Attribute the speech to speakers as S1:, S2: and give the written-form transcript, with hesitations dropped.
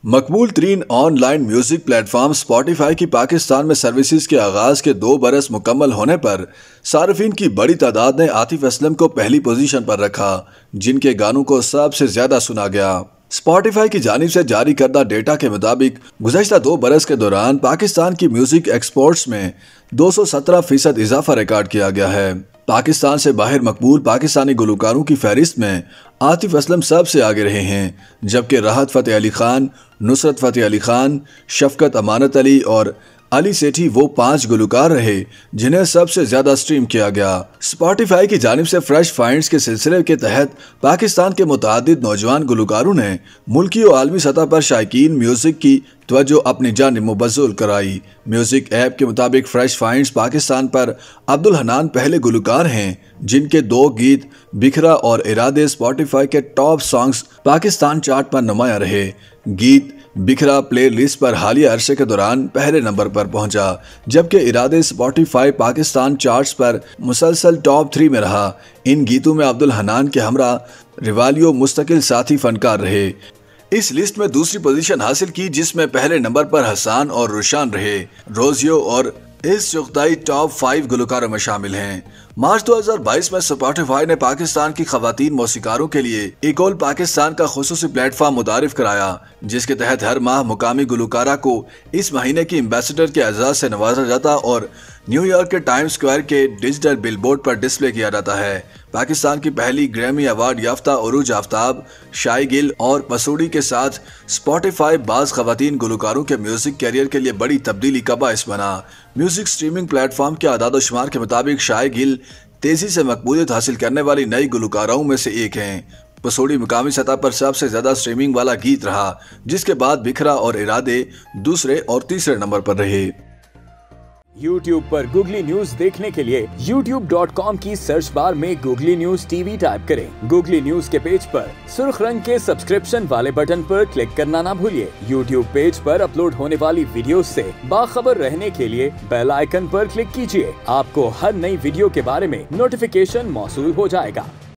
S1: मकबूल तरीन online music platform Spotify की पाकिस्तान में सर्विसेज के आगाज के 2 बरस मुकम्मल होने पर सार्फिन की बड़ी तादाद ने आतिफ असलम को पहली पोजीशन पर रखा, जिनके गानों को सबसे ज्यादा सुना गया। स्पॉटिफाई की जानिब से जारी करदा डेटा के मुताबिक गुज़श्ता 2 बरस के दौरान पाकिस्तान की म्यूजिक एक्सपोर्ट्स में 217% इजाफा रिकॉर्ड किया गया है। पाकिस्तान से बाहर मकबूल पाकिस्तानी गुलकारों की फहरिस्त में आतिफ असलम सबसे आगे रहे हैं, जबकि राहत फ़तेह अली खान, नुसरत फ़तेह अली खान, शफकत अमानत अली और अली सेठी वो 5 गुलकार रहे जिन्हें सबसे ज्यादा स्ट्रीम किया गया। स्पॉटिफाई की जानिब से फ्रेश फाइंड्स के सिलसिले के तहत पाकिस्तान के मुतादिद नौजवान गुलकारों ने मुल्की और आलमी सतह पर शायकीन म्यूजिक की तवज्जो अपनी जानिब मुबज़्ज़ुल कराई। म्यूजिक ऐप के मुताबिक फ्रेश फाइंड्स पाकिस्तान पर अब्दुल हनान पहले गुलकार हैं, जिनके 2 गीत बिखरा और इरादे स्पॉटिफाई के टॉप सॉन्ग्स पाकिस्तान चार्ट पर नुमाया रहे। गीत बिखरा प्ले लिस्ट पर हालिया अरसे के दौरान पहले नंबर पर पहुंचा, जबकि इरादे स्पॉटिफाई पाकिस्तान चार्ट्स पर मुसलसल टॉप 3 में रहा। इन गीतों में अब्दुल हनान के हमरा रिवालियो मुस्तकिल साथी फनकार रहे। इस लिस्ट में दूसरी पोजीशन हासिल की, जिसमें पहले नंबर पर हसान और रुशान रहे। रोजियो और इस चुगताई टॉप 5 गुलकारों में शामिल हैं। मार्च 2022 में स्पॉटिफाई ने पाकिस्तान की खवातीन मौसीकारों के लिए इकोल पाकिस्तान का खुसूसी प्लेटफॉर्म मुतारिफ कराया, जिसके तहत हर माह मुकामी गुलकारा को इस महीने की एम्बेसडर के एजाज से नवाजा जाता और न्यूयॉर्क के टाइम स्क्वायर के डिजिटल बिलबोर्ड पर डिस्प्ले किया जाता है। पाकिस्तान की पहली ग्रैमी अवार्ड याफ्ता उरूज आफ्ताब, शाई गिल और पसूड़ी के साथ स्पॉटिफाई बाज खवातीन गुलकारों के म्यूजिक कैरियर के लिए बड़ी तब्दीली का बाइस बना। म्यूजिक स्ट्रीमिंग प्लेटफॉर्म के आदाद शुमार के मुताबिक शाई गिल तेजी से मकबूलियत हासिल करने वाली नई गुलकाराओं में से एक हैं। पसूड़ी मुकामी सतह पर सबसे ज्यादा स्ट्रीमिंग वाला गीत रहा, जिसके बाद बिखरा और इरादे दूसरे और तीसरे नंबर पर रहे।
S2: YouTube पर गूगली न्यूज देखने के लिए youtube.com की सर्च बार में गूगली न्यूज टीवी टाइप करें। गूगली न्यूज के पेज पर सुर्ख रंग के सब्सक्रिप्शन वाले बटन पर क्लिक करना ना भूलिए। YouTube पेज पर अपलोड होने वाली वीडियोस से बाखबर रहने के लिए बेल आइकन पर क्लिक कीजिए। आपको हर नई वीडियो के बारे में नोटिफिकेशन मौसूल हो जाएगा।